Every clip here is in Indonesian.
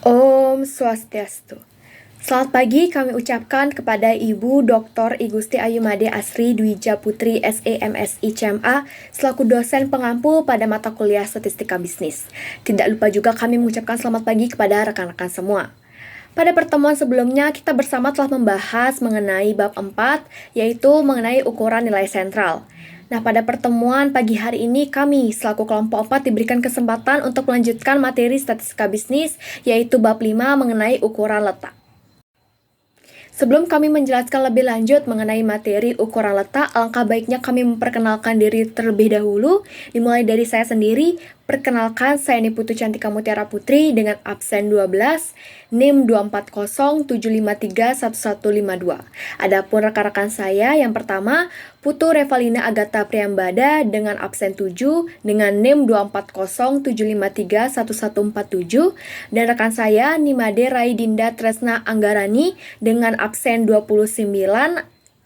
Om Swastiastu. Selamat pagi kami ucapkan kepada Ibu Dr. Igusti Ayumade Asri Dwija Putri SEMSI CMA selaku dosen pengampu pada mata kuliah Statistika Bisnis. Tidak lupa juga kami mengucapkan selamat pagi kepada rekan-rekan semua. Pada pertemuan sebelumnya kita bersama telah membahas mengenai bab 4 yaitu mengenai ukuran nilai sentral. Nah, pada pertemuan pagi hari ini kami selaku kelompok 4 diberikan kesempatan untuk melanjutkan materi statistika bisnis yaitu bab 5 mengenai ukuran letak. Sebelum kami menjelaskan lebih lanjut mengenai materi ukuran letak, alangkah baiknya kami memperkenalkan diri terlebih dahulu. Dimulai dari saya sendiri. Perkenalkan, saya Niputu Cantika Mutiara Putri dengan absen 12, NIM 24075311152. Adapun rekan-rekan saya, yang pertama, Putu Revalina Agatha Priambada dengan absen 7 dengan NIM 24075311147 dan rekan saya Nimade Raidinda Tresna Anggarani dengan absen 29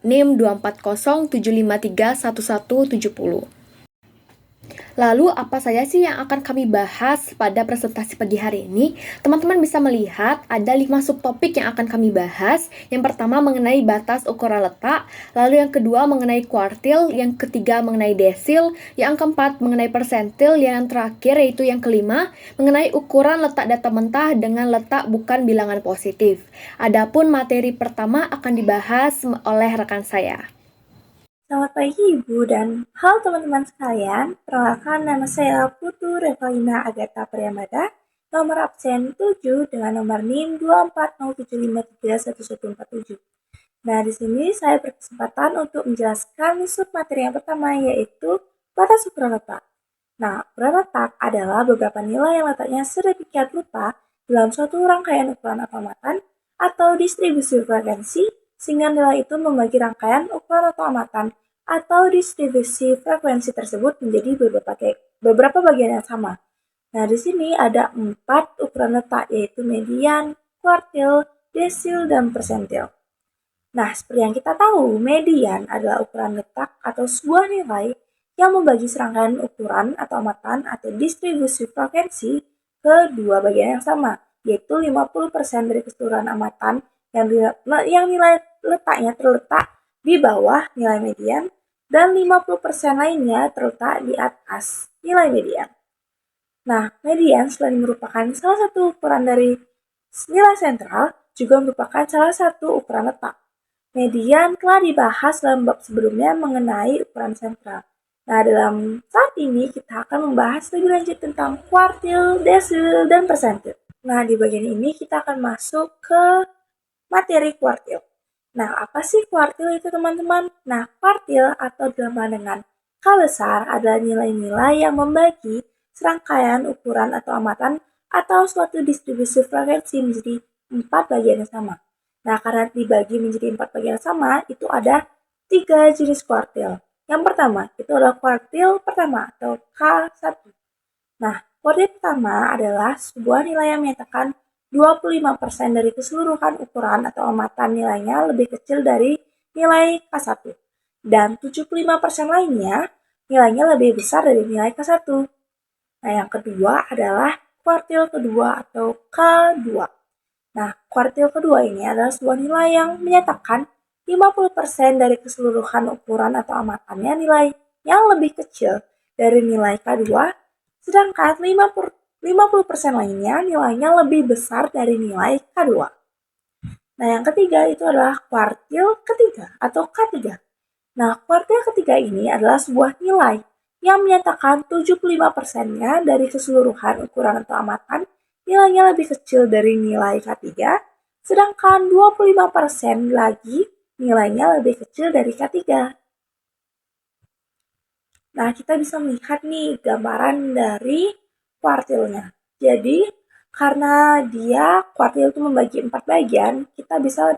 NIM 24075311170. Lalu apa saja sih yang akan kami bahas pada presentasi pagi hari ini? Teman-teman bisa melihat ada 5 subtopik yang akan kami bahas. Yang pertama mengenai batas ukuran letak, lalu yang kedua mengenai kuartil, yang ketiga mengenai desil, yang keempat mengenai persentil, yang terakhir yaitu yang kelima mengenai ukuran letak data mentah dengan letak bukan bilangan positif. Adapun materi pertama akan dibahas oleh rekan saya. Selamat pagi Ibu dan halo teman-teman sekalian. Perkenalkan nama saya Putu Revalina Agatha Priambada, nomor absen 7 dengan nomor NIM 24075311147. Nah, di sini saya berkesempatan untuk menjelaskan sub materi yang pertama yaitu batas ukuran letak. Nah, ukuran letak adalah beberapa nilai yang letaknya sedemikian rupa dalam suatu rangkaian ukuran amatan atau distribusi frekuensi sehingga nilai itu membagi rangkaian ukuran atau amatan atau distribusi frekuensi tersebut menjadi beberapa bagian yang sama. Nah, di sini ada 4 ukuran letak yaitu median, kuartil, desil, dan persentil. Nah, seperti yang kita tahu, median adalah ukuran letak atau sebuah nilai yang membagi serangkaian ukuran atau amatan atau distribusi frekuensi ke dua bagian yang sama, yaitu 50% dari keseluruhan amatan yang nilai letaknya terletak di bawah nilai median dan 50% lainnya terletak di atas nilai median. Nah, median selain merupakan salah satu ukuran dari nilai sentral, juga merupakan salah satu ukuran letak. Median telah dibahas dalam bab sebelumnya mengenai ukuran sentral. Nah, dalam saat ini kita akan membahas lebih lanjut tentang kuartil, desil, dan persentil. Nah, di bagian ini kita akan masuk ke materi kuartil. Nah, apa sih kuartil itu teman-teman? Nah, kuartil atau dilema dengan K besar adalah nilai-nilai yang membagi serangkaian ukuran atau amatan atau suatu distribusi frekuensi menjadi 4 bagian yang sama. Nah, karena dibagi menjadi 4 bagian yang sama, itu ada 3 jenis kuartil. Yang pertama, itu adalah kuartil pertama atau K1. Nah, kuartil pertama adalah sebuah nilai yang menyatakan 25% dari keseluruhan ukuran atau amatan nilainya lebih kecil dari nilai K1. Dan 75% lainnya nilainya lebih besar dari nilai K1. Nah, yang kedua adalah kuartil kedua atau K2. Nah, kuartil kedua ini adalah sebuah nilai yang menyatakan 50% dari keseluruhan ukuran atau amatannya nilai yang lebih kecil dari nilai K2, sedangkan 50% lainnya nilainya lebih besar dari nilai K2. Nah, yang ketiga itu adalah kuartil ketiga atau K3. Nah, kuartil ketiga ini adalah sebuah nilai yang menyatakan 75%-nya dari keseluruhan ukuran atau amatan nilainya lebih kecil dari nilai K3, sedangkan 25% lagi nilainya lebih kecil dari K3. Nah, kita bisa melihat nih gambaran dari kuartilnya. Jadi, karena dia kuartil itu membagi 4 bagian, kita bisa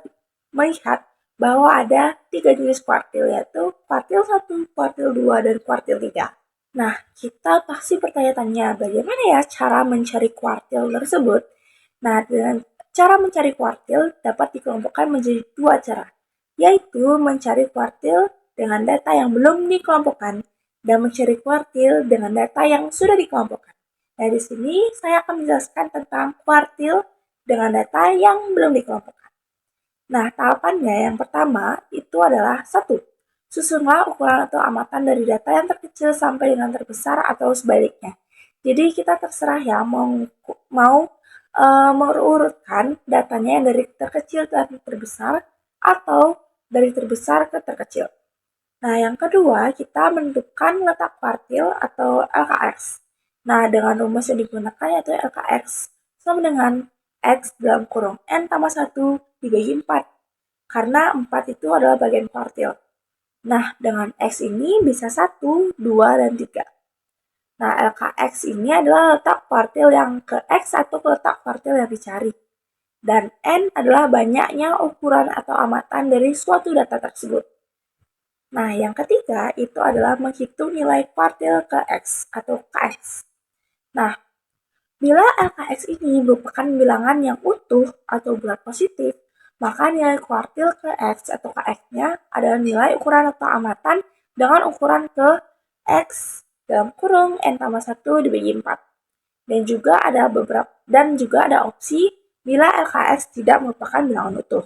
melihat bahwa ada 3 jenis kuartil, yaitu kuartil 1, kuartil 2, dan kuartil 3. Nah, kita pasti bertanya-tanya bagaimana ya cara mencari kuartil tersebut. Nah, dengan cara mencari kuartil dapat dikelompokkan menjadi 2 cara, yaitu mencari kuartil dengan data yang belum dikelompokkan dan mencari kuartil dengan data yang sudah dikelompokkan. Nah, di sini saya akan menjelaskan tentang kuartil dengan data yang belum dikelompokkan. Nah, tahapannya yang pertama itu adalah 1. Susunlah ukuran atau amatan dari data yang terkecil sampai dengan terbesar atau sebaliknya. Jadi kita terserah ya mau mengurutkan datanya yang dari terkecil dan terbesar atau dari terbesar ke terkecil. Nah, yang kedua, kita menentukan letak kuartil atau LKX. Nah, dengan rumus yang digunakan yaitu LKX sama dengan X dalam kurung N tambah 1 dibagi 4. Karena 4 itu adalah bagian kuartil. Nah, dengan X ini bisa 1, 2, dan 3. Nah, LKX ini adalah letak kuartil yang ke X atau letak kuartil yang dicari. Dan N adalah banyaknya ukuran atau amatan dari suatu data tersebut. Nah, yang ketiga itu adalah menghitung nilai kuartil ke X atau KX. Nah, bila LKX ini merupakan bilangan yang utuh atau bulat positif, maka nilai kuartil ke X atau KX-nya adalah nilai ukuran atau amatan dengan ukuran ke X dalam kurung N tambah 1 dibagi 4. Dan juga ada opsi bila LKX tidak merupakan bilangan utuh.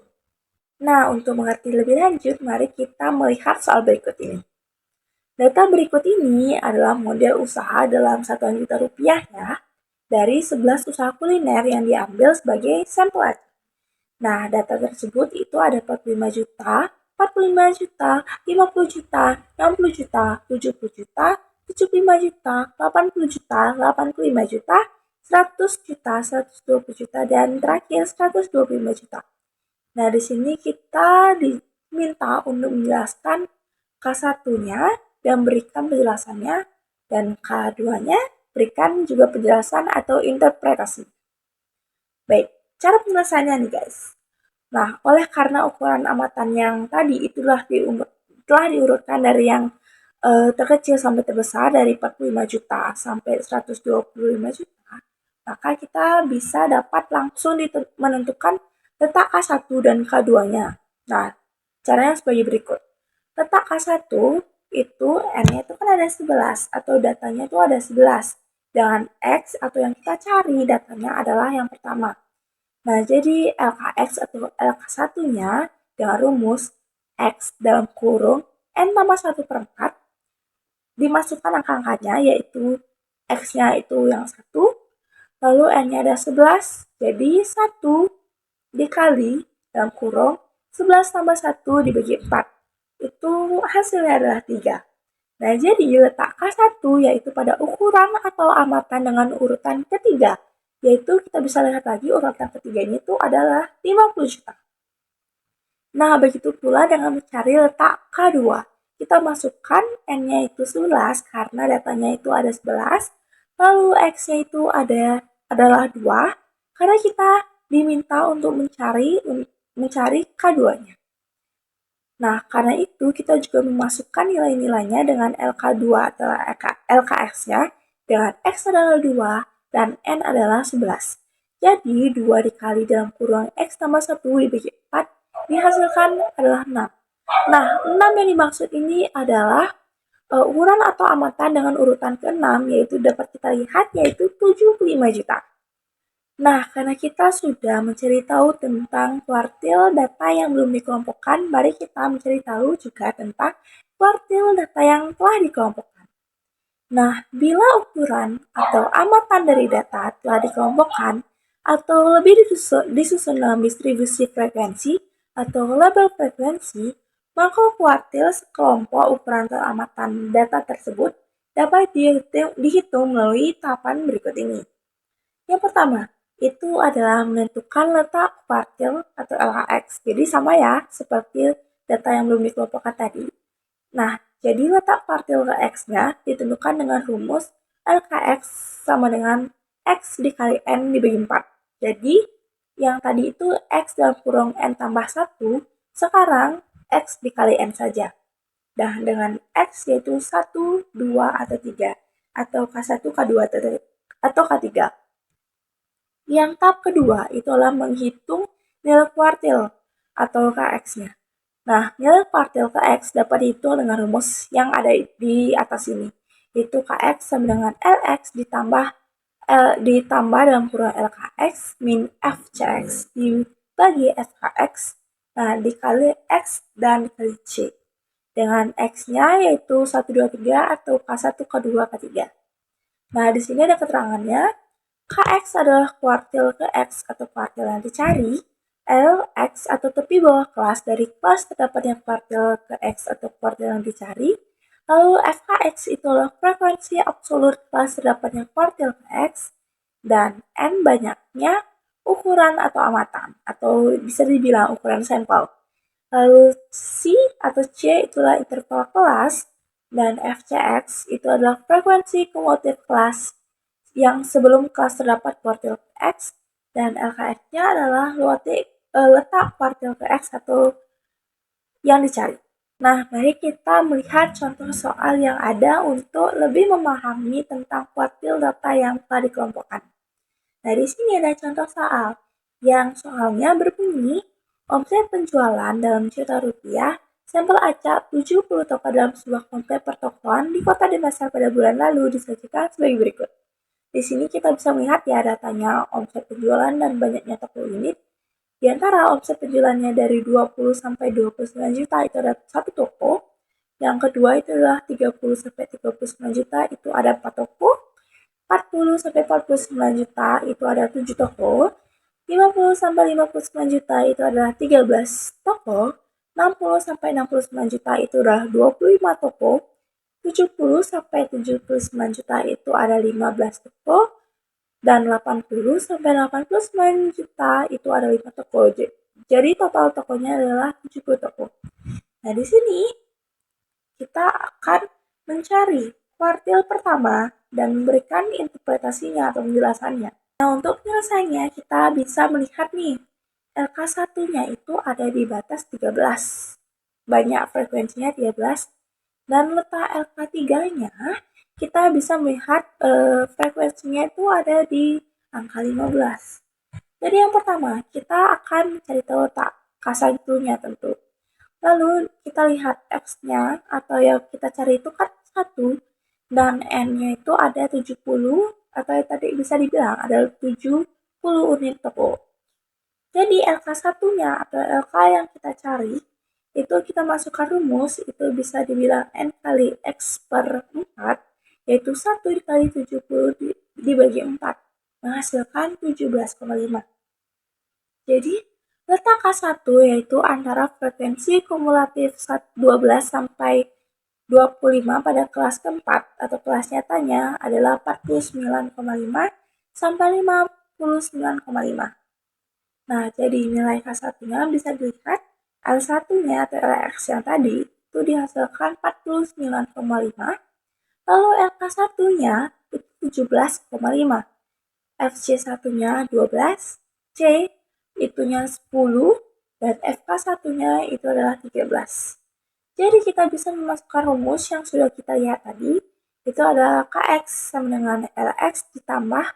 Nah, untuk mengerti lebih lanjut, mari kita melihat soal berikut ini. Data berikut ini adalah model usaha dalam satuan juta rupiah ya, dari 11 usaha kuliner yang diambil sebagai sampel aja. Nah, data tersebut itu ada 45 juta, 45 juta, 50 juta, 60 juta, 70 juta, 75 juta, 80 juta, 85 juta, 100 juta, 120 juta, dan terakhir 125 juta. Nah, di sini kita diminta untuk menjelaskan K1-nya dan berikan penjelasannya, dan K2-nya berikan juga penjelasan atau interpretasi. Baik, cara penjelasannya nih guys. Nah, oleh karena ukuran amatan yang tadi itulah telah diurutkan dari yang terkecil sampai terbesar dari 45 juta sampai 125 juta, maka kita bisa dapat langsung menentukan letak K1 dan K2-nya. Nah, caranya sebagai berikut. Letak K1 itu N-nya itu kan ada 11 atau datanya itu ada 11. Dengan X atau yang kita cari datanya adalah yang pertama. Nah, jadi LKX atau LK1-nya dengan rumus X dalam kurung N tambah 1 per 4 dimasukkan angka-angkanya yaitu X-nya itu yang 1, lalu N-nya ada 11, jadi 1 dikali dalam kurung 11 tambah 1 dibagi 4. Itu hasilnya adalah 3. Nah, jadi letak K1 yaitu pada ukuran atau amatan dengan urutan ketiga. Yaitu kita bisa lihat lagi urutan ketiganya itu adalah 50 juta. Nah, begitu pula dengan mencari letak K2. Kita masukkan N-nya itu 11 karena datanya itu ada 11. Lalu X-nya itu adalah 2 karena kita diminta untuk mencari K2-nya. Nah, karena itu kita juga memasukkan nilai-nilainya dengan LK2 atau LKX-nya dengan X adalah 2 dan N adalah 11. Jadi 2 dikali dalam kurung X tambah 1 dibagi 4 dihasilkan adalah 6. Nah, 6 yang dimaksud ini adalah ukuran atau amatan dengan urutan ke-6 yaitu dapat kita lihat yaitu 75 juta. Nah, karena kita sudah mencari tahu tentang kuartil data yang belum dikelompokkan, mari kita mencari tahu juga tentang kuartil data yang telah dikelompokkan. Nah, bila ukuran atau amatan dari data telah dikelompokkan atau lebih disusun dalam distribusi frekuensi atau label frekuensi, maka kuartil sekelompok ukuran atau amatan data tersebut dapat dihitung melalui tahapan berikut ini. Yang pertama, itu adalah menentukan letak kuartil atau LKX. Jadi sama ya, seperti data yang belum dikelompokkan tadi. Nah, jadi letak kuartil LKX-nya ditentukan dengan rumus LKX sama dengan X dikali N dibagi 4. Jadi, yang tadi itu X dalam kurung N tambah 1, sekarang X dikali N saja. Dan dengan X yaitu 1, 2, atau 3. Atau K1, K2, atau K3. Yang tahap kedua itu adalah menghitung nilai kuartil atau KX-nya. Nah, nilai kuartil KX dapat dihitung dengan rumus yang ada di atas ini, yaitu KX sama dengan LX ditambah ditambah dalam kurung LKX min FCX dibagi FKX, nah dikali X dan dikali C. Dengan X-nya yaitu 1, 2, 3 atau K1, K2, K3. Nah, di sini ada keterangannya, KX adalah kuartil ke X atau kuartil yang dicari, LX atau tepi bawah kelas dari kelas terdapatnya kuartil ke X atau kuartil yang dicari, lalu FKX itu adalah frekuensi absolut kelas terdapatnya kuartil ke X, dan N banyaknya ukuran atau amatan, atau bisa dibilang ukuran sampel. Lalu C atau C itulah interval kelas, dan FCX itu adalah frekuensi kumulatif kelas yang sebelum kelas terdapat kuartil X, dan LKX-nya adalah letak kuartil ke X atau yang dicari. Nah, mari kita melihat contoh soal yang ada untuk lebih memahami tentang kuartil data yang telah dikelompokkan. Nah, di sini ada contoh soal yang soalnya berbunyi omset penjualan dalam juta rupiah, sampel acak 70 toko dalam sebuah komplek pertokoan di kota Denpasar pada bulan lalu disajikan sebagai berikut. Di sini kita bisa melihat ya datanya omset penjualan dan banyaknya toko unit. Di antara omset penjualannya dari 20 sampai 29 juta itu ada satu toko. Yang kedua itu adalah 30 sampai 39 juta itu ada 4 toko. 40 sampai 49 juta itu ada 7 toko. 50 sampai 59 juta itu adalah 13 toko. 60 sampai 69 juta itu adalah 25 toko. 70 sampai 79 juta itu ada 15 toko. Dan 80 sampai 89 juta itu ada 5 toko. Jadi total tokonya adalah 70 toko. Nah, di sini kita akan mencari kuartil pertama dan memberikan interpretasinya atau penjelasannya. Nah, untuk penyelesaiannya kita bisa melihat nih, LK1-nya itu ada di batas 13. Banyak frekuensinya 13. Dan letak LK3-nya kita bisa melihat frekuensinya itu ada di angka 15. Jadi yang pertama, kita akan mencari tahu letak K1-nya tentu. Lalu kita lihat X-nya atau yang kita cari itu kan 1 dan N-nya itu ada 70 atau yang tadi bisa dibilang ada 70 unit toko. Jadi LK1-nya atau LK yang kita cari itu kita masukkan rumus itu bisa dibilang N kali X per 4 yaitu 1 dikali 70 dibagi 4 menghasilkan 17,5. Jadi letak K1 yaitu antara frekuensi kumulatif 12 sampai 25 pada kelas keempat atau kelas nyatanya adalah 49,5 sampai 59,5. Nah, jadi nilai K1-nya bisa dilihat L1-nya atau LX yang tadi itu dihasilkan 49,5, lalu LK1-nya itu 17,5, FC1-nya 12, C itunya 10, dan FK1-nya itu adalah 13. Jadi kita bisa memasukkan rumus yang sudah kita lihat tadi, itu adalah KX sama dengan LX ditambah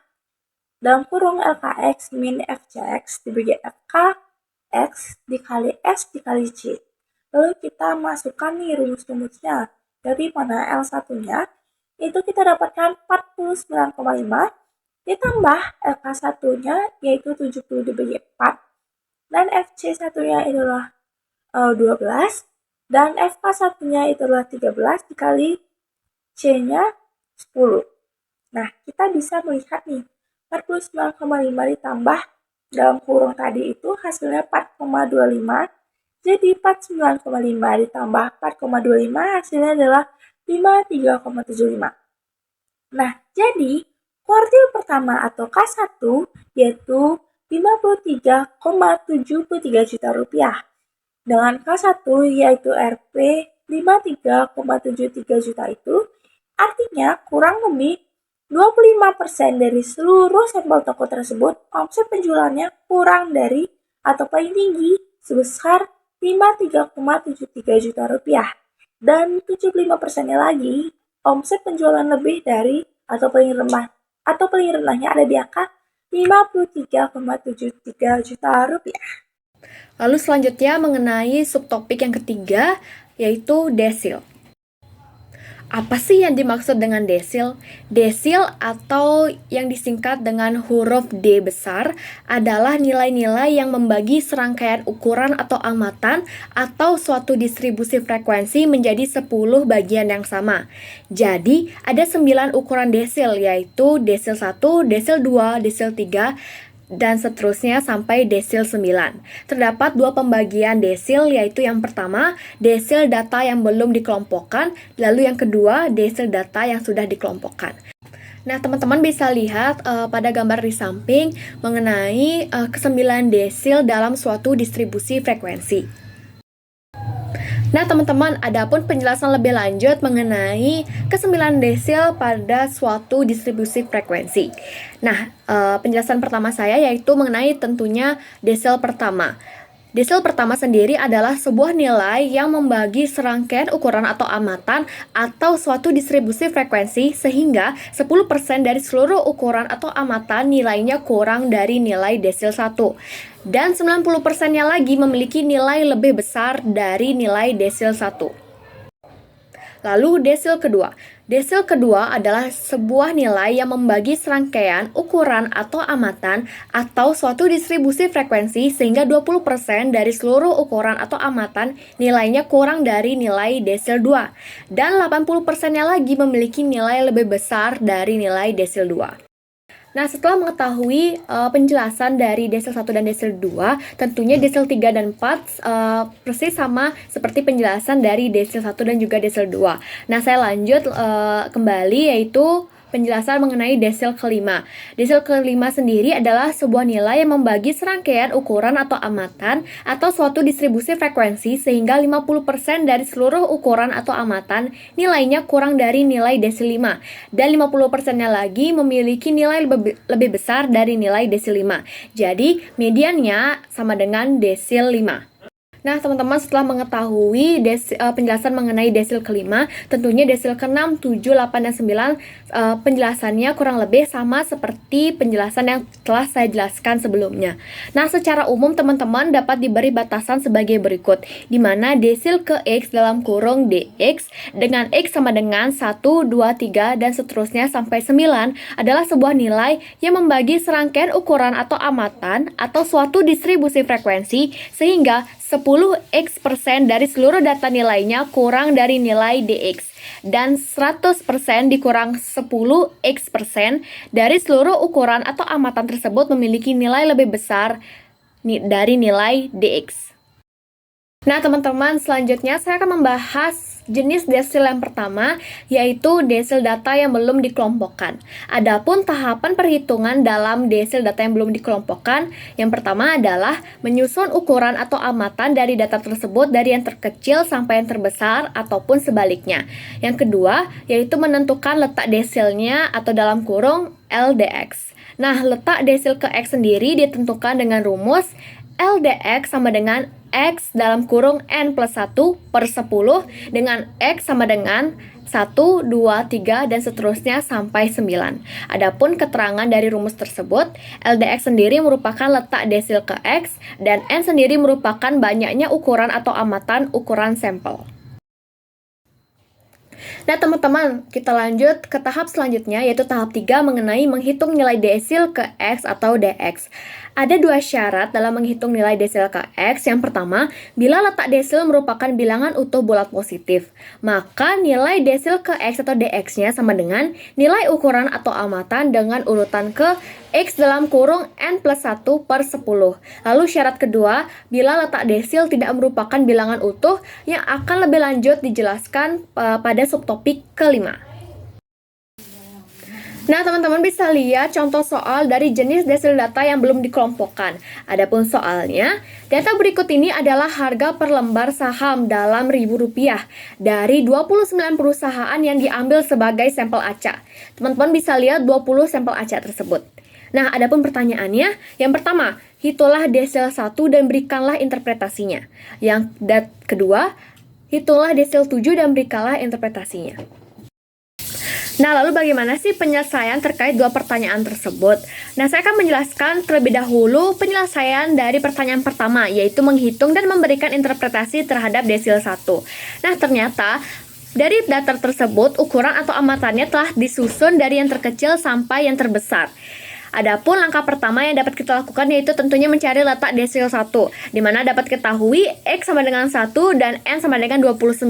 dalam kurung LKX min FCX dibagi FKX dikali S dikali C. Lalu kita masukkan nih rumus-rumusnya. Dari mana L1-nya, itu kita dapatkan 49,5 ditambah LK1-nya yaitu 70 dibagi 4 dan FC1-nya itulah 12 dan FK1-nya itulah 13 dikali C-nya 10. Nah, kita bisa melihat nih 49,5 ditambah dalam kurung tadi itu hasilnya 4,25. Jadi 49,5 ditambah 4,25 hasilnya adalah 53,75. Nah, jadi kuartil pertama atau K1 yaitu 53,73 juta rupiah. Dengan K1 yaitu Rp 53,73 juta itu artinya kurang lebih 25% dari seluruh sampel toko tersebut omset penjualannya kurang dari atau paling tinggi sebesar 53,73 juta rupiah. Dan 75%-nya lagi omset penjualan lebih dari atau paling rendahnya ada di angka 53,73 juta rupiah. Lalu selanjutnya mengenai subtopik yang ketiga, yaitu desil. Apa sih yang dimaksud dengan desil? Desil atau yang disingkat dengan huruf D besar adalah nilai-nilai yang membagi serangkaian ukuran atau amatan atau suatu distribusi frekuensi menjadi 10 bagian yang sama. Jadi, ada 9 ukuran desil, yaitu desil 1, desil 2, desil 3, dan seterusnya sampai desil 9. Terdapat dua pembagian desil, yaitu yang pertama, desil data yang belum dikelompokkan, lalu yang kedua, desil data yang sudah dikelompokkan. Nah, teman-teman bisa lihat pada gambar di samping mengenai ke-9 desil dalam suatu distribusi frekuensi. Nah, teman-teman, adapun penjelasan lebih lanjut mengenai ke-9 desil pada suatu distribusi frekuensi. Nah, penjelasan pertama saya yaitu mengenai tentunya desil pertama. Desil pertama sendiri adalah sebuah nilai yang membagi serangkaian ukuran atau amatan atau suatu distribusi frekuensi sehingga 10% dari seluruh ukuran atau amatan nilainya kurang dari nilai desil 1. Dan 90%-nya lagi memiliki nilai lebih besar dari nilai desil 1. Lalu desil kedua. Desil kedua adalah sebuah nilai yang membagi serangkaian ukuran atau amatan atau suatu distribusi frekuensi sehingga 20% dari seluruh ukuran atau amatan nilainya kurang dari nilai desil 2. Dan 80%-nya lagi memiliki nilai lebih besar dari nilai desil 2. Nah, setelah mengetahui penjelasan dari desil 1 dan desil 2, tentunya desil 3 dan 4 persis sama seperti penjelasan dari desil 1 dan juga desil 2. Nah, saya lanjut kembali yaitu penjelasan mengenai desil kelima. Desil kelima sendiri adalah sebuah nilai yang membagi serangkaian ukuran atau amatan atau suatu distribusi frekuensi sehingga 50% dari seluruh ukuran atau amatan nilainya kurang dari nilai desil 5 dan 50%-nya lagi memiliki nilai lebih besar dari nilai desil 5. Jadi, mediannya sama dengan desil 5. Nah, teman-teman, setelah mengetahui penjelasan mengenai desil kelima, tentunya desil ke-6, 7, 8, dan 9 penjelasannya kurang lebih sama seperti penjelasan yang telah saya jelaskan sebelumnya. Nah, secara umum teman-teman dapat diberi batasan sebagai berikut, di mana desil ke X dalam kurung DX dengan X sama dengan 1, 2, 3, dan seterusnya sampai 9 adalah sebuah nilai yang membagi serangkaian ukuran atau amatan atau suatu distribusi frekuensi sehingga 10x% dari seluruh data nilainya kurang dari nilai dx dan 100% dikurang 10x% dari seluruh ukuran atau amatan tersebut memiliki nilai lebih besar dari nilai dx. Nah, teman-teman, selanjutnya saya akan membahas jenis desil yang pertama, yaitu desil data yang belum dikelompokkan. Adapun tahapan perhitungan dalam desil data yang belum dikelompokkan, yang pertama adalah menyusun ukuran atau amatan dari data tersebut dari yang terkecil sampai yang terbesar ataupun sebaliknya. Yang kedua, yaitu menentukan letak desilnya atau dalam kurung LDX. Nah, letak desil ke X sendiri ditentukan dengan rumus LDX sama dengan X dalam kurung N plus 1 per 10 dengan X sama dengan 1, 2, 3, dan seterusnya sampai 9. Adapun keterangan dari rumus tersebut, LDX sendiri merupakan letak desil ke X dan N sendiri merupakan banyaknya ukuran atau amatan ukuran sampel. Nah, teman-teman, kita lanjut ke tahap selanjutnya, yaitu tahap 3 mengenai menghitung nilai desil ke X atau DX. Ada dua syarat dalam menghitung nilai desil ke X. Yang pertama, bila letak desil merupakan bilangan utuh bulat positif, maka nilai desil ke X atau DX-nya sama dengan nilai ukuran atau amatan dengan urutan ke X dalam kurung N plus 1 per 10. Lalu syarat kedua, bila letak desil tidak merupakan bilangan utuh, yang akan lebih lanjut dijelaskan pada subtopik kelima. Nah, teman-teman bisa lihat contoh soal dari jenis desil data yang belum dikelompokkan. Adapun soalnya, data berikut ini adalah harga per lembar saham dalam Rp1.000 dari 29 perusahaan yang diambil sebagai sampel acak. Teman-teman bisa lihat 20 sampel acak tersebut. Nah, adapun pertanyaannya, yang pertama, hitunglah desil 1 dan berikanlah interpretasinya. Yang kedua, hitunglah desil 7 dan berikanlah interpretasinya. Nah, lalu bagaimana sih penyelesaian terkait dua pertanyaan tersebut? Nah, saya akan menjelaskan terlebih dahulu penyelesaian dari pertanyaan pertama, yaitu menghitung dan memberikan interpretasi terhadap desil 1. Nah, ternyata Dari data tersebut, ukuran atau amatannya telah disusun dari yang terkecil sampai yang terbesar. Adapun langkah pertama yang dapat kita lakukan yaitu tentunya mencari letak desil 1, di mana dapat ketahui X sama dengan 1 dan N sama dengan 29.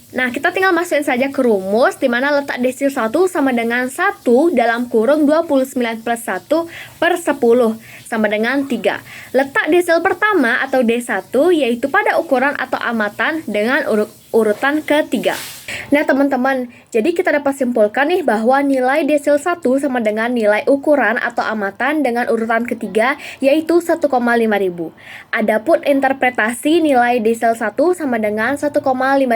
Nah, kita tinggal masukin saja ke rumus, di mana letak desil 1 sama dengan 1 dalam kurung 29 plus 1 per 10 sama dengan 3. Letak desil pertama atau D1 yaitu pada ukuran atau amatan dengan urutan ketiga. Nah teman-teman, jadi kita dapat simpulkan nih bahwa nilai desil 1 sama dengan nilai ukuran atau amatan dengan urutan ketiga yaitu 1,5 ribu. Adapun interpretasi nilai desil 1 sama dengan 1,5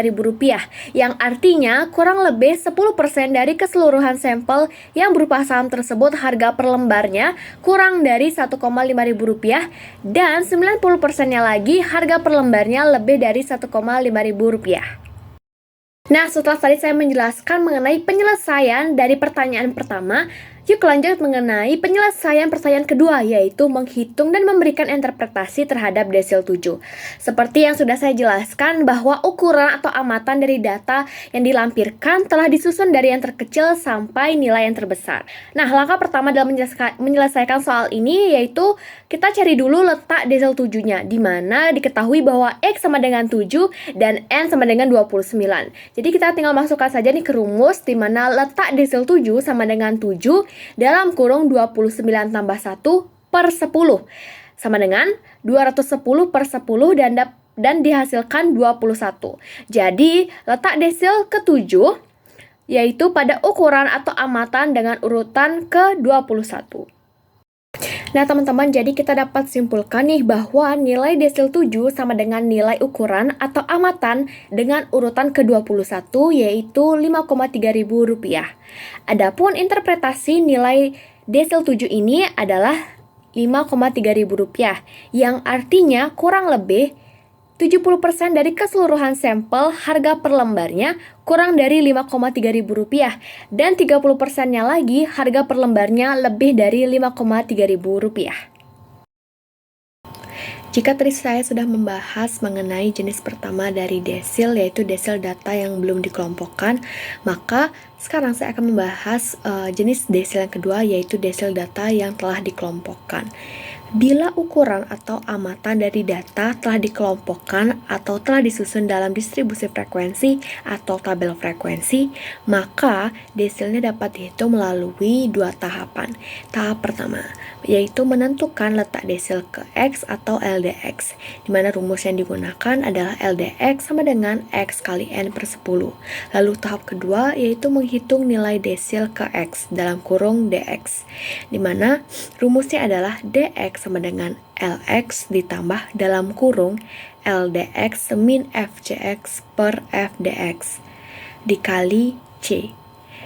ribu rupiah, yang artinya kurang lebih 10% dari keseluruhan sampel yang berupa saham tersebut harga per lembarnya kurang dari 1,5 ribu rupiah, dan 90%-nya lagi harga per lembarnya lebih dari 1,5 ribu rupiah. Nah, setelah tadi saya menjelaskan mengenai penyelesaian dari pertanyaan pertama, yuk lanjut mengenai penyelesaian pertanyaan kedua, yaitu menghitung dan memberikan interpretasi terhadap desil 7. Seperti yang sudah saya jelaskan bahwa ukuran atau amatan dari data yang dilampirkan telah disusun dari yang terkecil sampai nilai yang terbesar. Nah, langkah pertama dalam menyelesaikan soal ini yaitu kita cari dulu letak desil 7-nya, di mana diketahui bahwa X sama dengan 7 dan N sama dengan 29. Jadi kita tinggal masukkan saja nih ke rumus, di mana letak desil 7 sama dengan 7 dalam kurung 29 tambah 1 per 10 sama dengan 210 per 10 dan dihasilkan 21. Jadi letak desil ke-7 yaitu pada ukuran atau amatan dengan urutan ke-21. Nah teman-teman, jadi kita dapat simpulkan nih bahwa nilai desil 7 sama dengan nilai ukuran atau amatan dengan urutan ke-21 yaitu 5,3 ribu rupiah. Adapun interpretasi nilai desil 7 ini adalah 5,3 ribu rupiah, yang artinya kurang lebih 70% dari keseluruhan sampel harga per lembarnya kurang dari 5,3 ribu rupiah, dan 30%-nya lagi harga per lembarnya lebih dari 5,3 ribu rupiah. Jika tadi saya sudah membahas mengenai jenis pertama dari desil, yaitu desil data yang belum dikelompokkan, maka sekarang saya akan membahas jenis desil yang kedua, yaitu desil data yang telah dikelompokkan. Bila ukuran atau amatan dari data telah dikelompokkan atau telah disusun dalam distribusi frekuensi atau tabel frekuensi, maka desilnya dapat dihitung melalui dua tahapan. Tahap pertama, yaitu menentukan letak desil ke X atau LDX, di mana rumus yang digunakan adalah LDX sama dengan X kali N per 10. Lalu tahap kedua, yaitu menghitung nilai desil ke X dalam kurung DX, di mana rumusnya adalah DX sama dengan LX ditambah dalam kurung LDX min FCX per FDX dikali C,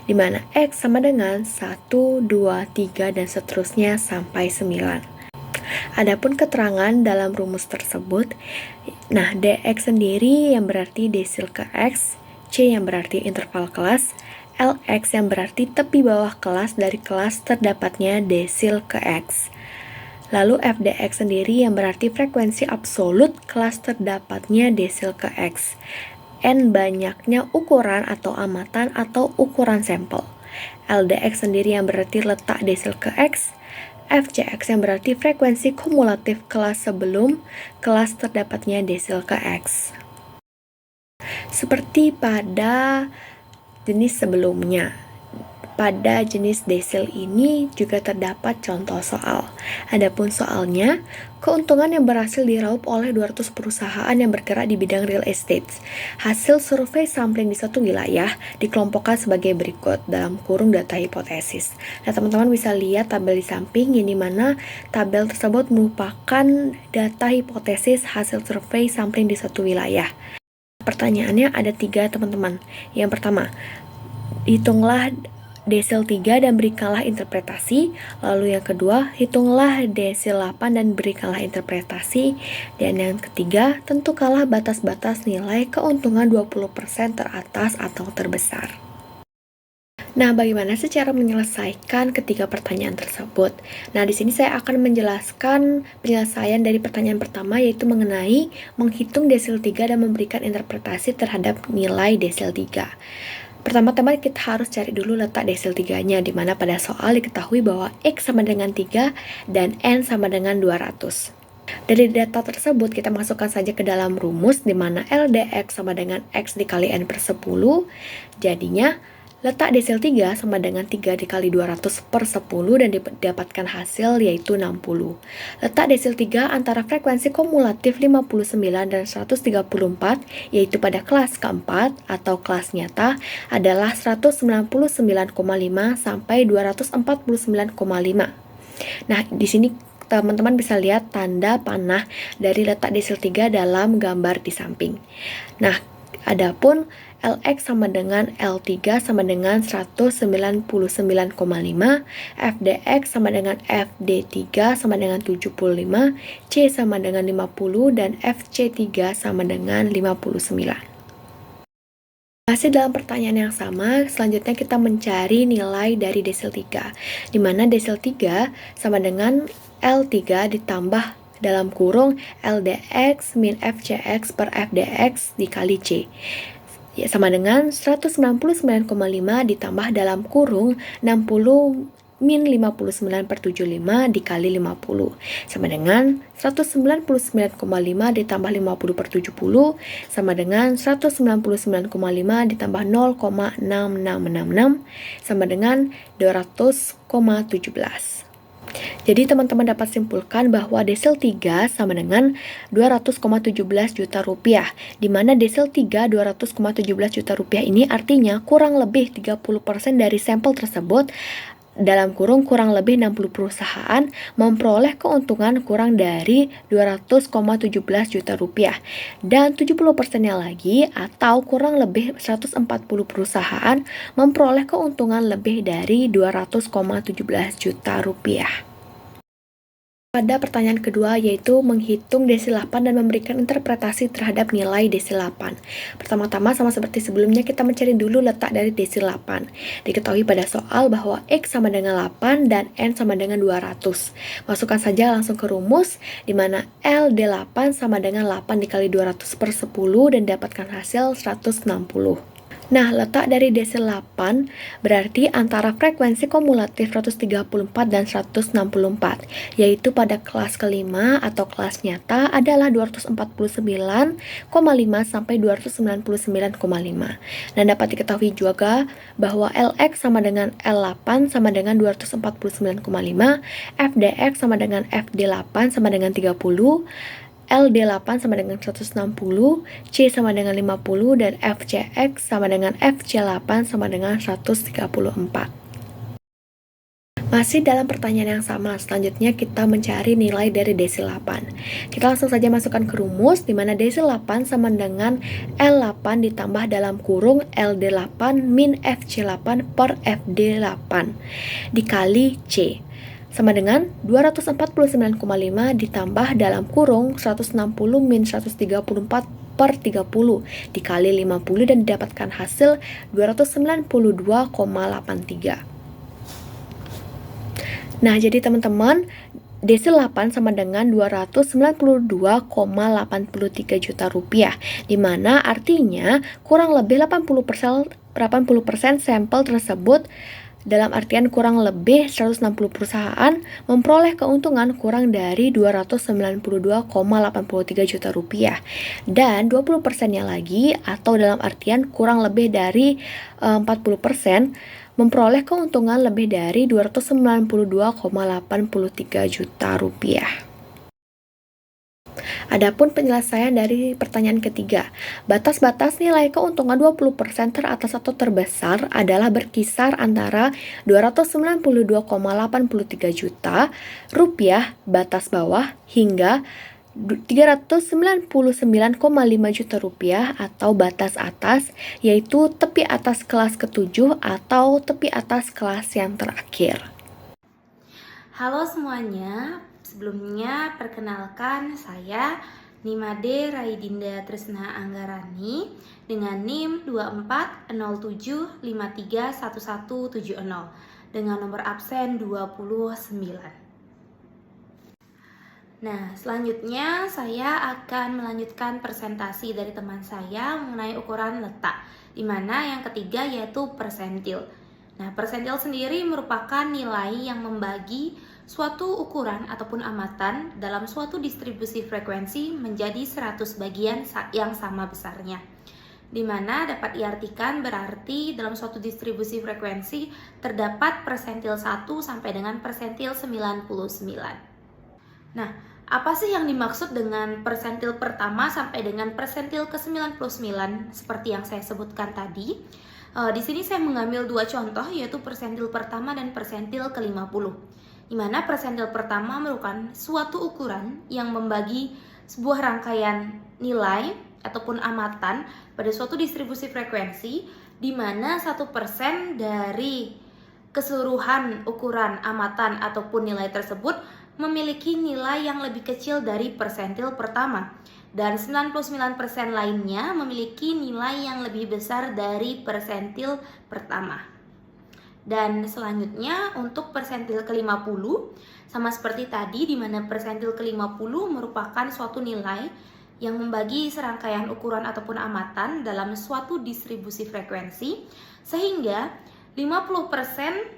di mana X sama dengan 1, 2, 3, dan seterusnya sampai 9. Adapun keterangan dalam rumus tersebut, nah DX sendiri yang berarti desil ke X, C yang berarti interval kelas, LX yang berarti tepi bawah kelas dari kelas terdapatnya desil ke X. Lalu FDX sendiri yang berarti frekuensi absolut kelas terdapatnya desil ke X. N banyaknya ukuran atau amatan atau ukuran sampel. LDX sendiri yang berarti letak desil ke X. FCX yang berarti frekuensi kumulatif kelas sebelum kelas terdapatnya desil ke X. Seperti pada jenis sebelumnya, pada jenis desil ini juga terdapat contoh soal. Adapun soalnya, keuntungan yang berhasil diraup oleh 200 perusahaan yang bergerak di bidang real estate. Hasil survei sampling di suatu wilayah dikelompokkan sebagai berikut dalam kurung data hipotesis. Nah, teman-teman bisa lihat tabel di samping, yang dimana tabel tersebut merupakan data hipotesis hasil survei sampling di suatu wilayah. Pertanyaannya ada 3, teman-teman. Yang pertama, hitunglah desil 3 dan berikanlah interpretasi. Lalu yang kedua, hitunglah desil 8 dan berikanlah interpretasi. Dan yang ketiga, tentukanlah batas-batas nilai keuntungan 20% teratas atau terbesar. Nah, bagaimana sih cara menyelesaikan ketiga pertanyaan tersebut? Nah, di sini saya akan menjelaskan penyelesaian dari pertanyaan pertama, yaitu mengenai menghitung desil 3 dan memberikan interpretasi terhadap nilai desil 3. Pertama-tama kita harus cari dulu letak desil 3-nya, di mana pada soal diketahui bahwa X sama dengan 3 dan N sama dengan 200. Dari data tersebut, kita masukkan saja ke dalam rumus, di mana LDX sama dengan X dikali N per 10. Jadinya, letak desil 3 sama dengan 3 dikali 200 per 10 dan didapatkan hasil yaitu 60. Letak desil 3 antara frekuensi kumulatif 59 dan 134 yaitu pada kelas keempat atau kelas nyata adalah 199,5 sampai 249,5. Nah, di sini teman-teman bisa lihat tanda panah dari letak desil 3 dalam gambar di samping. Nah, adapun LX sama dengan L3 sama dengan 199,5, FDX sama dengan FD3 sama dengan 75, C sama dengan 50, dan FC3 sama dengan 59. Masih dalam pertanyaan yang sama, selanjutnya kita mencari nilai dari desil 3, di mana desil 3 sama dengan L3 ditambah dalam kurung LDX min FCX per FDX dikali C. Ya, sama dengan 199,5 ditambah dalam kurung 60 min 59 per 75 dikali 50 sama dengan 199,5 ditambah 50 per 70 sama dengan 199,5 ditambah 0,6666 sama dengan 200,17. Jadi teman-teman dapat simpulkan bahwa desil 3 sama dengan 200,17 juta rupiah, di mana desil 3 200,17 juta rupiah ini artinya kurang lebih 30% dari sampel tersebut, dalam kurung kurang lebih 60 perusahaan memperoleh keuntungan kurang dari 200,17 juta rupiah, dan 70%-nya lagi atau kurang lebih 140 perusahaan memperoleh keuntungan lebih dari 200,17 juta rupiah. Pada pertanyaan kedua, yaitu menghitung desil 8 dan memberikan interpretasi terhadap nilai desil 8. Pertama-tama, sama seperti sebelumnya, kita mencari dulu letak dari desil 8. Diketahui pada soal bahwa X sama dengan 8 dan N sama dengan 200. Masukkan saja langsung ke rumus, di mana LD8 sama dengan 8 dikali 200 per 10 dan dapatkan hasil 160. Nah, letak dari desil 8 berarti antara frekuensi kumulatif 134 dan 164, yaitu pada kelas kelima atau kelas nyata adalah 249,5 sampai 299,5. Dan dapat diketahui juga bahwa LX sama dengan L8 sama dengan 249,5, FDX sama dengan FD8 sama dengan 30, LD8 sama dengan 160, C sama dengan 50, dan FCX sama dengan FC8 sama dengan 134. Masih dalam pertanyaan yang sama, selanjutnya kita mencari nilai dari desil 8. Kita langsung saja masukkan ke rumus, di mana desil 8 sama dengan L8 ditambah dalam kurung LD8 min FC8 per FD8 dikali C, sama dengan 249,5 ditambah dalam kurung 160 min 134 per 30 dikali 50 dan didapatkan hasil 292,83. Nah, jadi teman-teman, desil 8 sama dengan 292,83 juta rupiah, di mana artinya kurang lebih 80% sampel tersebut, dalam artian kurang lebih 160 perusahaan memperoleh keuntungan kurang dari 292,83 juta rupiah, dan 20%-nya lagi atau dalam artian kurang lebih dari 40% memperoleh keuntungan lebih dari 292,83 juta rupiah. Adapun penyelesaian dari pertanyaan ketiga, batas-batas nilai keuntungan 20% teratas atau terbesar adalah berkisar antara 292,83 juta rupiah batas bawah hingga 399,5 juta rupiah atau batas atas, yaitu tepi atas kelas ke-7 atau tepi atas kelas yang terakhir. Halo semuanya, sebelumnya perkenalkan saya Nimade Raidinda Tresna Anggarani dengan NIM 2407531170 dengan nomor absen 29. Nah, selanjutnya saya akan melanjutkan presentasi dari teman saya mengenai ukuran letak, di mana yang ketiga yaitu persentil. Nah, persentil sendiri merupakan nilai yang membagi suatu ukuran ataupun amatan dalam suatu distribusi frekuensi menjadi 100 bagian yang sama besarnya. Di mana dapat diartikan berarti dalam suatu distribusi frekuensi terdapat persentil 1 sampai dengan persentil 99. Nah, apa sih yang dimaksud dengan persentil pertama sampai dengan persentil ke-99 seperti yang saya sebutkan tadi? Di sini saya mengambil dua contoh, yaitu persentil pertama dan persentil ke-50. Di mana persentil pertama merupakan suatu ukuran yang membagi sebuah rangkaian nilai ataupun amatan pada suatu distribusi frekuensi, di mana 1% dari keseluruhan ukuran amatan ataupun nilai tersebut memiliki nilai yang lebih kecil dari persentil pertama, dan 99% lainnya memiliki nilai yang lebih besar dari persentil pertama. Dan selanjutnya untuk persentil ke-50 sama seperti tadi, di mana persentil ke-50 merupakan suatu nilai yang membagi serangkaian ukuran ataupun amatan dalam suatu distribusi frekuensi, sehingga 50%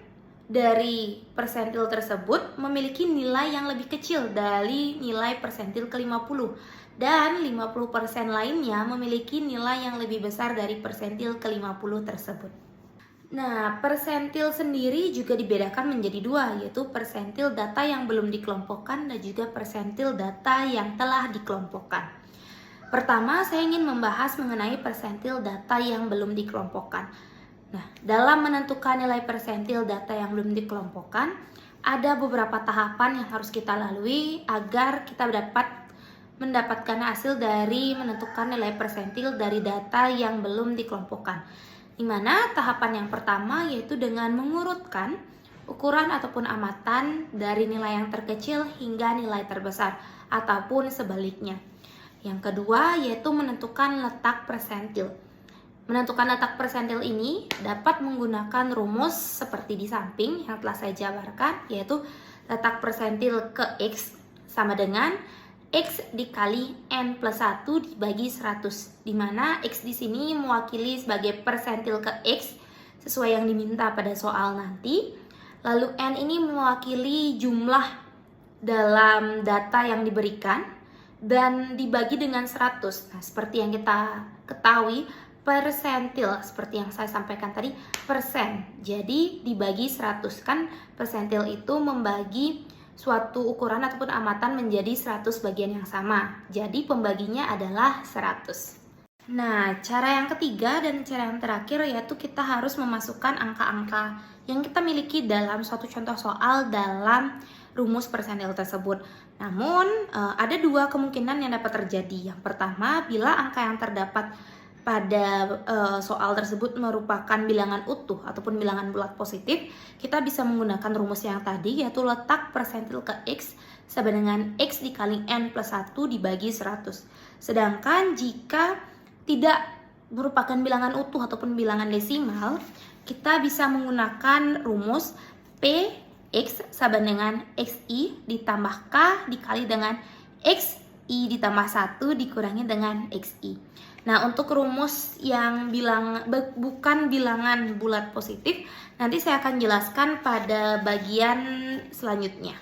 dari persentil tersebut memiliki nilai yang lebih kecil dari nilai persentil ke-50, dan 50% lainnya memiliki nilai yang lebih besar dari persentil ke-50 tersebut. Nah, persentil sendiri juga dibedakan menjadi dua, yaitu persentil data yang belum dikelompokkan dan juga persentil data yang telah dikelompokkan. Pertama, saya ingin membahas mengenai persentil data yang belum dikelompokkan. Nah, dalam menentukan nilai persentil data yang belum dikelompokkan, ada beberapa tahapan yang harus kita lalui agar kita dapat mendapatkan hasil dari menentukan nilai persentil dari data yang belum dikelompokkan. Di mana tahapan yang pertama yaitu dengan mengurutkan ukuran ataupun amatan dari nilai yang terkecil hingga nilai terbesar ataupun sebaliknya. Yang kedua yaitu menentukan letak persentil. Menentukan letak persentil ini dapat menggunakan rumus seperti di samping yang telah saya jabarkan, yaitu letak persentil ke X sama dengan X dikali N plus 1 dibagi 100, di mana X di sini mewakili sebagai persentil ke X sesuai yang diminta pada soal nanti. Lalu N ini mewakili jumlah dalam data yang diberikan dan dibagi dengan 100. Nah, seperti yang kita ketahui, persentil seperti yang saya sampaikan tadi persen, jadi dibagi 100, kan persentil itu membagi suatu ukuran ataupun amatan menjadi 100 bagian yang sama, jadi pembaginya adalah 100. Nah, cara yang ketiga dan cara yang terakhir yaitu kita harus memasukkan angka-angka yang kita miliki dalam suatu contoh soal dalam rumus persentil tersebut. Namun ada dua kemungkinan yang dapat terjadi. Yang pertama, bila angka yang terdapat pada soal tersebut merupakan bilangan utuh ataupun bilangan bulat positif, kita bisa menggunakan rumus yang tadi, yaitu letak persentil ke X sama dengan X dikali N plus 1 dibagi 100. Sedangkan jika tidak merupakan bilangan utuh ataupun bilangan desimal, kita bisa menggunakan rumus P X sama dengan XI ditambah K dikali dengan XI ditambah 1 dikurangi dengan XI. Nah, untuk rumus yang bukan bilangan bulat positif, nanti saya akan jelaskan pada bagian selanjutnya.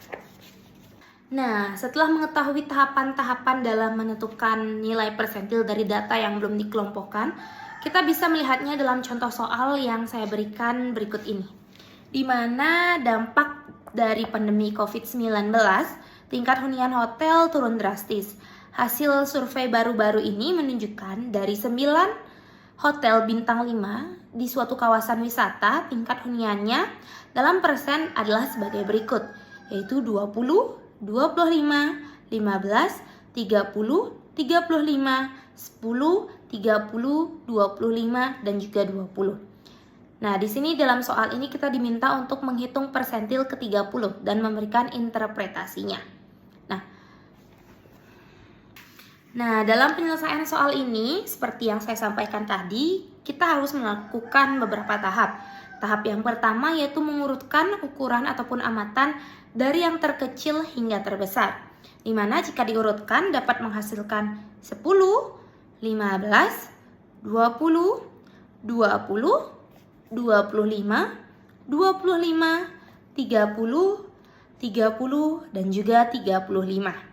Nah, setelah mengetahui tahapan-tahapan dalam menentukan nilai persentil dari data yang belum dikelompokkan, kita bisa melihatnya dalam contoh soal yang saya berikan berikut ini. Di mana dampak dari pandemi COVID-19, tingkat hunian hotel turun drastis. Hasil survei baru-baru ini menunjukkan dari 9 hotel bintang 5 di suatu kawasan wisata, tingkat huniannya dalam persen adalah sebagai berikut, yaitu 20, 25, 15, 30, 35, 10, 30, 25, dan juga 20. Nah, di sini dalam soal ini kita diminta untuk menghitung persentil ke-30 dan memberikan interpretasinya. Nah, dalam penyelesaian soal ini, seperti yang saya sampaikan tadi, kita harus melakukan beberapa tahap. Tahap yang pertama yaitu mengurutkan ukuran ataupun amatan dari yang terkecil hingga terbesar. Di mana jika diurutkan dapat menghasilkan 10, 15, 20, 20, 25, 25, 30, 30, dan juga 35.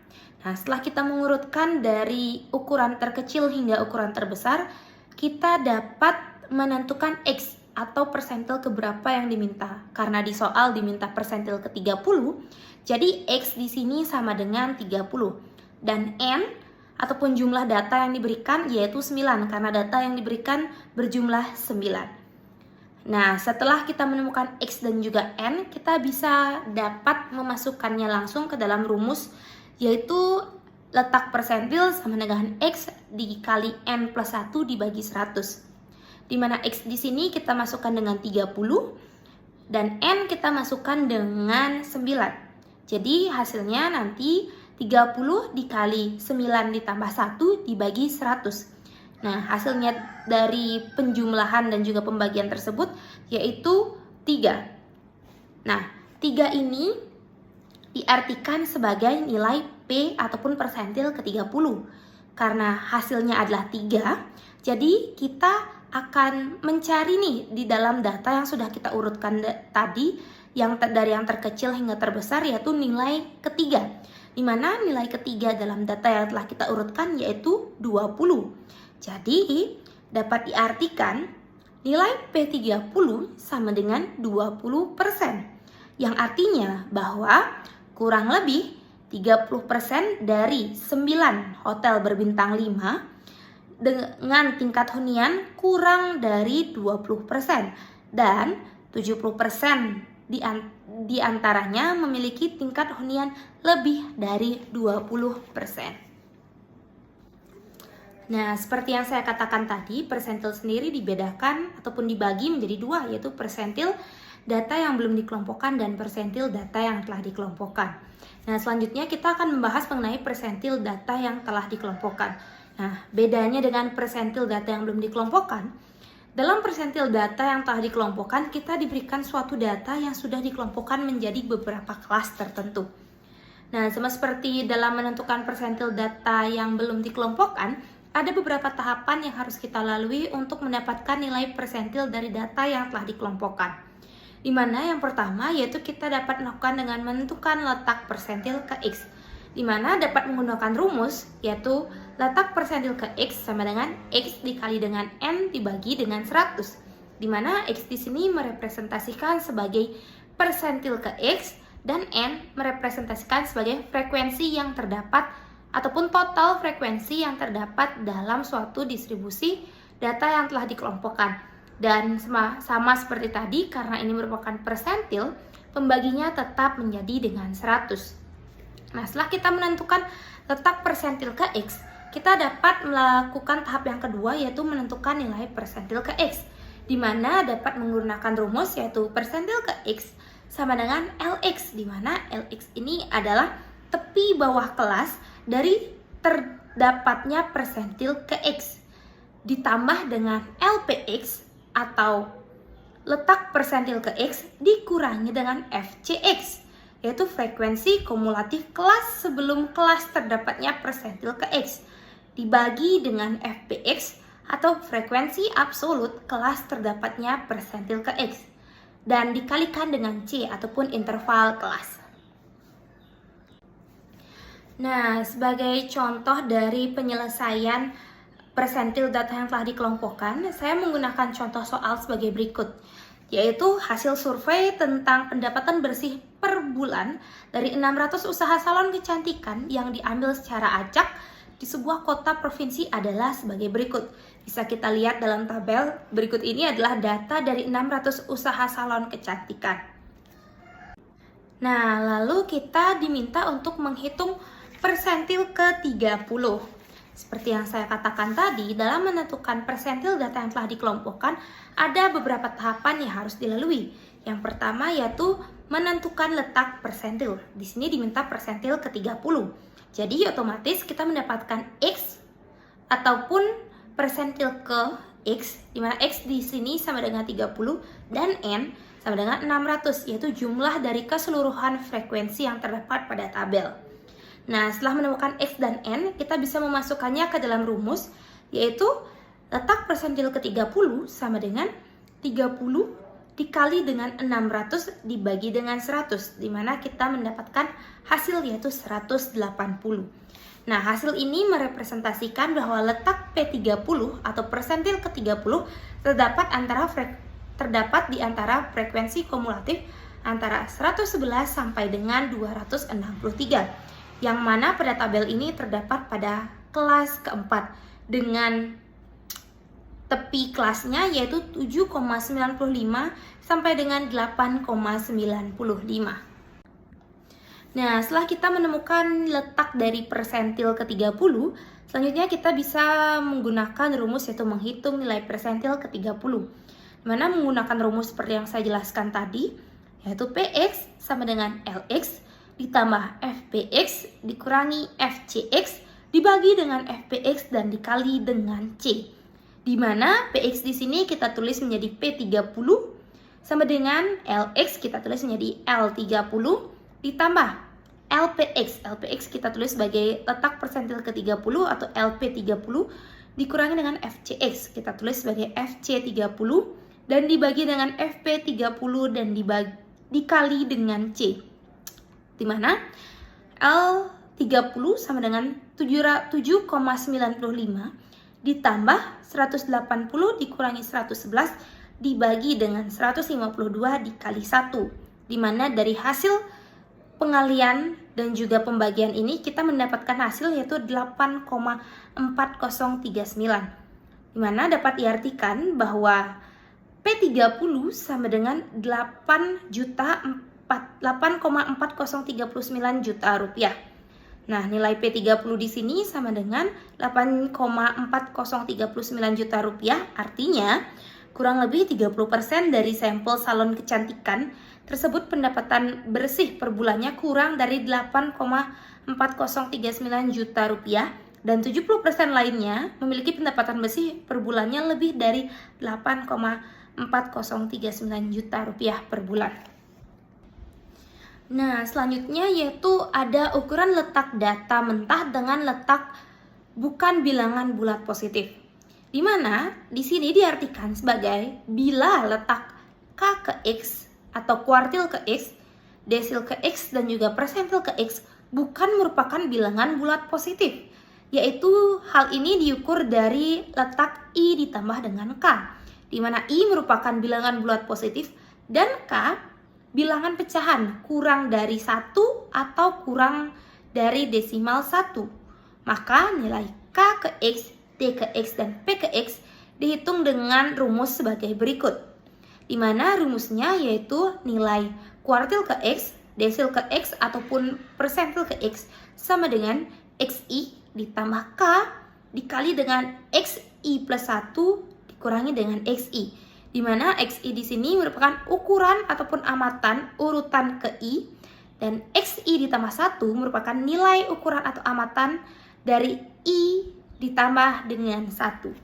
Nah, setelah kita mengurutkan dari ukuran terkecil hingga ukuran terbesar, kita dapat menentukan X atau persentil keberapa yang diminta. Karena di soal diminta persentil ke 30, jadi X di sini sama dengan 30. Dan N ataupun jumlah data yang diberikan yaitu 9 karena data yang diberikan berjumlah 9. Nah, setelah kita menemukan X dan juga N, kita bisa dapat memasukkannya langsung ke dalam rumus, yaitu letak persentil sama dengan X dikali N plus 1 dibagi 100. Di mana X di sini kita masukkan dengan 30 dan N kita masukkan dengan 9. Jadi hasilnya nanti 30 dikali 9 ditambah 1 dibagi 100. Nah, hasilnya dari penjumlahan dan juga pembagian tersebut yaitu 3. Nah, 3 ini diartikan sebagai nilai P ataupun persentil ke-30. Karena hasilnya adalah 3, jadi kita akan mencari nih di dalam data yang sudah kita urutkan tadi, yang dari yang terkecil hingga terbesar, yaitu nilai ketiga. Di mana nilai ketiga dalam data yang telah kita urutkan yaitu 20. Jadi, dapat diartikan nilai P30 sama dengan 20%. Yang artinya bahwa kurang lebih 30% dari 9 hotel berbintang 5 dengan tingkat hunian kurang dari 20%. Dan 70% di antaranya memiliki tingkat hunian lebih dari 20%. Nah, seperti yang saya katakan tadi, persentil sendiri dibedakan ataupun dibagi menjadi 2, yaitu persentil data yang belum dikelompokkan dan persentil data yang telah dikelompokkan. Nah, selanjutnya kita akan membahas mengenai persentil data yang telah dikelompokkan. Nah, bedanya dengan persentil data yang belum dikelompokkan, dalam persentil data yang telah dikelompokkan, kita diberikan suatu data yang sudah dikelompokkan menjadi beberapa kelas tertentu. Nah, sama seperti dalam menentukan persentil data yang belum dikelompokkan, ada beberapa tahapan yang harus kita lalui untuk mendapatkan nilai persentil dari data yang telah dikelompokkan. Di mana yang pertama yaitu kita dapat melakukan dengan menentukan letak persentil ke X. Di mana dapat menggunakan rumus yaitu letak persentil ke X sama dengan X dikali dengan N dibagi dengan 100. Di mana X di sini merepresentasikan sebagai persentil ke X dan N merepresentasikan sebagai frekuensi yang terdapat ataupun total frekuensi yang terdapat dalam suatu distribusi data yang telah dikelompokkan. Dan sama seperti tadi, karena ini merupakan persentil, pembaginya tetap menjadi dengan 100. Nah, setelah kita menentukan letak persentil ke X, kita dapat melakukan tahap yang kedua yaitu menentukan nilai persentil ke X, di mana dapat menggunakan rumus yaitu persentil ke X sama dengan LX, di mana LX ini adalah tepi bawah kelas dari terdapatnya persentil ke X ditambah dengan LPX atau letak persentil ke X dikurangi dengan FCX, yaitu frekuensi kumulatif kelas sebelum kelas terdapatnya persentil ke X dibagi dengan FPX atau frekuensi absolut kelas terdapatnya persentil ke X dan dikalikan dengan C ataupun interval kelas. Nah, sebagai contoh dari penyelesaian persentil data yang telah dikelompokkan, saya menggunakan contoh soal sebagai berikut, yaitu hasil survei tentang pendapatan bersih per bulan dari 600 usaha salon kecantikan yang diambil secara acak di sebuah kota provinsi adalah sebagai berikut. Bisa kita lihat dalam tabel berikut ini adalah data dari 600 usaha salon kecantikan. Nah, lalu kita diminta untuk menghitung persentil ke-30. Seperti yang saya katakan tadi, dalam menentukan persentil data yang telah dikelompokkan, ada beberapa tahapan yang harus dilalui. Yang pertama yaitu menentukan letak persentil. Di sini diminta persentil ke-30. Jadi otomatis kita mendapatkan X ataupun persentil ke X, di mana X di sini sama dengan 30 dan N sama dengan 600, yaitu jumlah dari keseluruhan frekuensi yang terdapat pada tabel. Nah, setelah menemukan X dan N, kita bisa memasukkannya ke dalam rumus, yaitu letak persentil ke 30 sama dengan 30 dikali dengan 600 dibagi dengan 100, di mana kita mendapatkan hasil yaitu 180. Nah, hasil ini merepresentasikan bahwa letak P30 atau persentil ke-30 terdapat di antara frekuensi kumulatif antara 111 sampai dengan 263, yang mana pada tabel ini terdapat pada kelas keempat dengan tepi kelasnya yaitu 7,95 sampai dengan 8,95. Nah, setelah kita menemukan letak dari persentil ke-30, selanjutnya kita bisa menggunakan rumus yaitu menghitung nilai persentil ke-30. Dimana menggunakan rumus seperti yang saya jelaskan tadi, yaitu Px sama dengan Lx ditambah Fpx dikurangi Fcx dibagi dengan Fpx dan dikali dengan C. Dimana Px di sini kita tulis menjadi P30 sama dengan Lx kita tulis menjadi L30 ditambah LPX kita tulis sebagai letak persentil ke-30 atau LP30 dikurangi dengan FCX kita tulis sebagai FC30 dan dibagi dengan FP30 dan dikali dengan C, dimana L30 sama dengan 7,95 ditambah 180 dikurangi 111 dibagi dengan 152 dikali 1, dimana dari hasil pengalian dan juga pembagian ini kita mendapatkan hasil yaitu 8,4039, dimana dapat diartikan bahwa P30 sama dengan 8,4039 juta rupiah. Nah, nilai P30 di sini sama dengan 8,4039 juta rupiah, artinya kurang lebih 30% dari sampel salon kecantikan tersebut pendapatan bersih per bulannya kurang dari 8,4039 juta rupiah dan 70% lainnya memiliki pendapatan bersih per bulannya lebih dari 8,4039 juta rupiah per bulan. Nah, selanjutnya yaitu ada ukuran letak data mentah dengan letak bukan bilangan bulat positif. Di mana di sini diartikan sebagai bila letak K ke X atau kuartil ke X, desil ke X, dan juga persentil ke X bukan merupakan bilangan bulat positif, yaitu hal ini diukur dari letak I ditambah dengan K, di mana I merupakan bilangan bulat positif dan K bilangan pecahan kurang dari 1 atau kurang dari desimal 1. Maka nilai K ke X, D ke X, dan P ke X dihitung dengan rumus sebagai berikut, di mana rumusnya yaitu nilai kuartil ke X, desil ke X, ataupun persentil ke X sama dengan XI ditambah K dikali dengan XI plus 1 dikurangi dengan XI, di mana XI di sini merupakan ukuran ataupun amatan urutan ke I, dan XI ditambah 1 merupakan nilai ukuran atau amatan dari I ditambah dengan 1.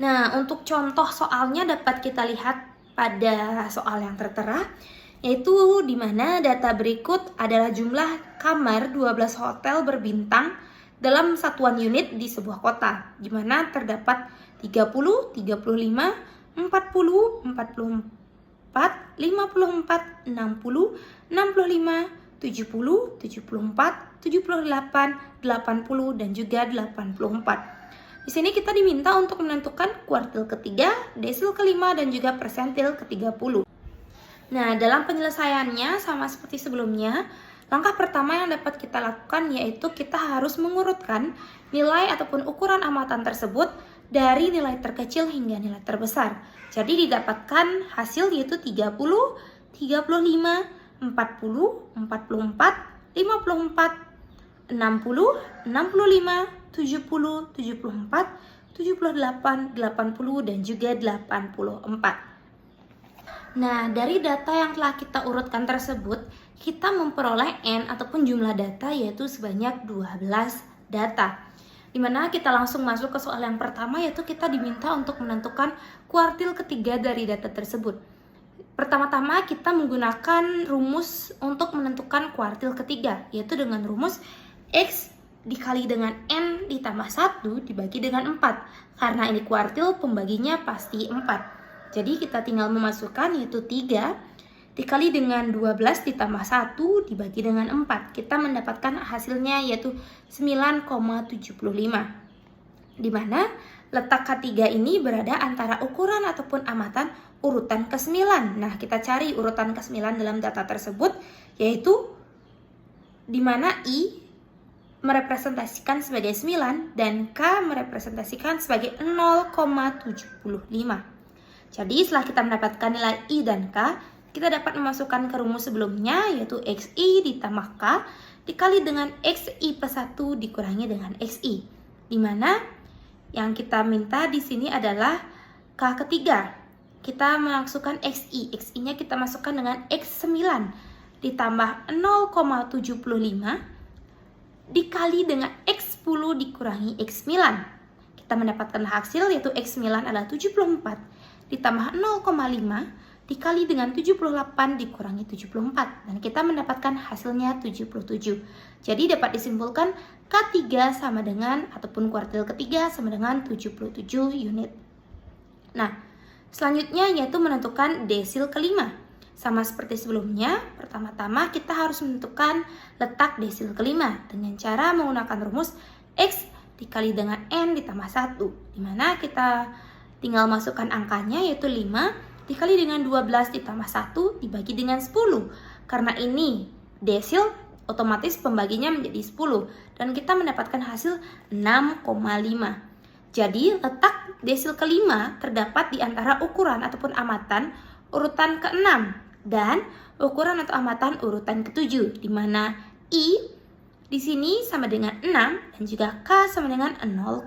Nah, untuk contoh soalnya dapat kita lihat pada soal yang tertera, yaitu di mana data berikut adalah jumlah kamar 12 hotel berbintang dalam satuan unit di sebuah kota, di mana terdapat 30, 35, 40, 44, 54, 60, 65, 70, 74, 78, 80, dan juga 84. Di sini kita diminta untuk menentukan kuartil ketiga, desil kelima, dan juga persentil ke-30. Nah, dalam penyelesaiannya sama seperti sebelumnya, langkah pertama yang dapat kita lakukan yaitu kita harus mengurutkan nilai ataupun ukuran amatan tersebut dari nilai terkecil hingga nilai terbesar. Jadi didapatkan hasil yaitu 30, 35, 40, 44, 54, 60, 65, 70, 74, 78, 80, dan juga 84. Nah, dari data yang telah kita urutkan tersebut, kita memperoleh N ataupun jumlah data yaitu sebanyak 12 data. Dimana kita langsung masuk ke soal yang pertama, yaitu kita diminta untuk menentukan kuartil ketiga dari data tersebut. Pertama-tama kita menggunakan rumus untuk menentukan kuartil ketiga, yaitu dengan rumus X dikali dengan N ditambah 1 dibagi dengan 4. Karena ini kuartil, pembaginya pasti 4. Jadi kita tinggal memasukkan, yaitu 3 dikali dengan 12 ditambah 1 dibagi dengan 4. Kita mendapatkan hasilnya yaitu 9,75. Di mana letak K3 ini berada antara ukuran ataupun amatan urutan ke-9. Nah, kita cari urutan ke-9 dalam data tersebut, yaitu di mana I merepresentasikan sebagai 9 dan K merepresentasikan sebagai 0,75. Jadi setelah kita mendapatkan nilai I dan K, kita dapat memasukkan ke rumus sebelumnya, yaitu XI ditambah K dikali dengan XI plus 1 dikurangi dengan XI. Di mana yang kita minta di sini adalah K ketiga. Kita memasukkan XI. XI-nya kita masukkan dengan X9 ditambah 0,75 dikali dengan X10 dikurangi X9. Kita mendapatkan hasil, yaitu X9 adalah 74 ditambah 0,5 dikali dengan 78 dikurangi 74. Dan kita mendapatkan hasilnya 77. Jadi dapat disimpulkan K3 sama dengan, ataupun kuartil ketiga sama dengan 77 unit. Nah, selanjutnya yaitu menentukan desil kelima. Sama seperti sebelumnya, pertama-tama kita harus menentukan letak desil kelima dengan cara menggunakan rumus X dikali dengan N ditambah 1. Dimana kita tinggal masukkan angkanya, yaitu 5 dikali dengan 12 ditambah 1 dibagi dengan 10. Karena ini desil, otomatis pembaginya menjadi 10. Dan kita mendapatkan hasil 6,5. Jadi letak desil kelima terdapat di antara ukuran ataupun amatan urutan ke-6 dan ukuran atau amatan urutan ke-7. Di mana I di sini sama dengan 6 dan juga K sama dengan 0,5.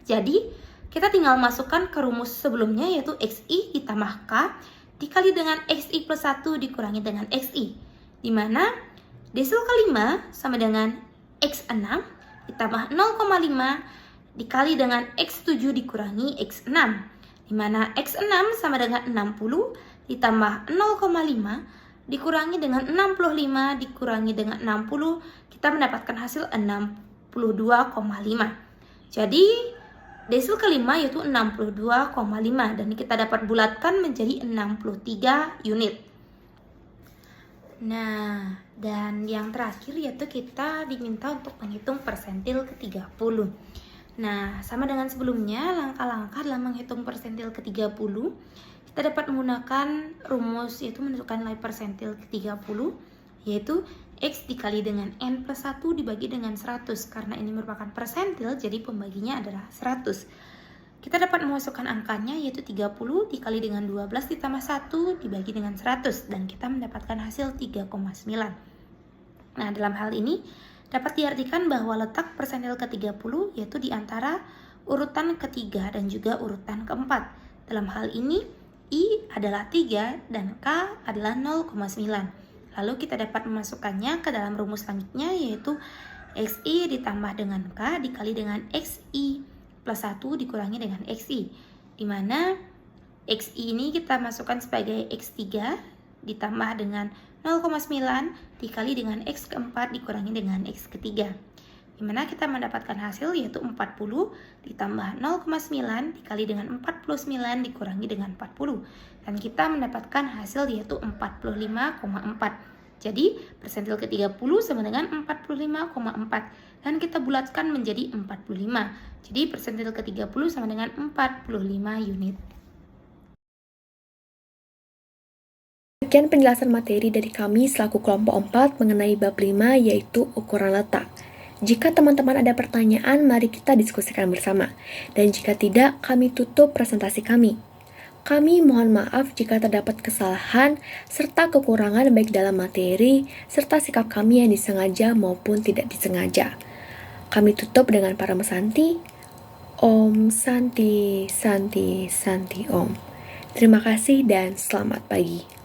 Jadi kita tinggal masukkan ke rumus sebelumnya, yaitu XI ditambah K dikali dengan XI plus 1 dikurangi dengan XI. Di mana desil kelima sama dengan X6 ditambah 0,5 dikali dengan X7 dikurangi X6. Di mana X6 sama dengan 60 ditambah 0,5 dikurangi dengan 65 dikurangi dengan 60, kita mendapatkan hasil 62,5. Jadi desil kelima yaitu 62,5 dan kita dapat bulatkan menjadi 63 unit. Nah, dan yang terakhir yaitu kita diminta untuk menghitung persentil ke-30. Nah, sama dengan sebelumnya, langkah-langkah dalam menghitung persentil ke-30, kita dapat menggunakan rumus yaitu menentukan nilai persentil ke-30, yaitu X dikali dengan N plus 1 dibagi dengan 100. Karena ini merupakan persentil, jadi pembaginya adalah 100. Kita dapat memasukkan angkanya, yaitu 30 dikali dengan 12 ditambah 1 dibagi dengan 100. Dan kita mendapatkan hasil 3,9. Nah, dalam hal ini dapat diartikan bahwa letak persentil ke-30 yaitu di antara urutan ketiga dan juga urutan keempat. Dalam hal ini, I adalah 3 dan K adalah 0,9. Lalu kita dapat memasukkannya ke dalam rumus selanjutnya, yaitu XI ditambah dengan K dikali dengan XI plus 1 dikurangi dengan XI. Di mana XI ini kita masukkan sebagai X3 ditambah dengan 0,9 dikali dengan X keempat dikurangi dengan X ketiga. Di mana kita mendapatkan hasil yaitu 40 ditambah 0,9 dikali dengan 49 dikurangi dengan 40. Dan kita mendapatkan hasil yaitu 45,4. Jadi persentil ke-30 sama dengan 45,4. Dan kita bulatkan menjadi 45. Jadi persentil ke-30 sama dengan 45 unit. Sekian penjelasan materi dari kami selaku kelompok 4 mengenai bab 5 yaitu ukuran letak. Jika teman-teman ada pertanyaan, mari kita diskusikan bersama. Dan jika tidak, kami tutup presentasi kami. Kami mohon maaf jika terdapat kesalahan serta kekurangan baik dalam materi serta sikap kami yang disengaja maupun tidak disengaja. Kami tutup dengan para mesanti. Om Santi Santi Santi Om. Terima kasih dan selamat pagi.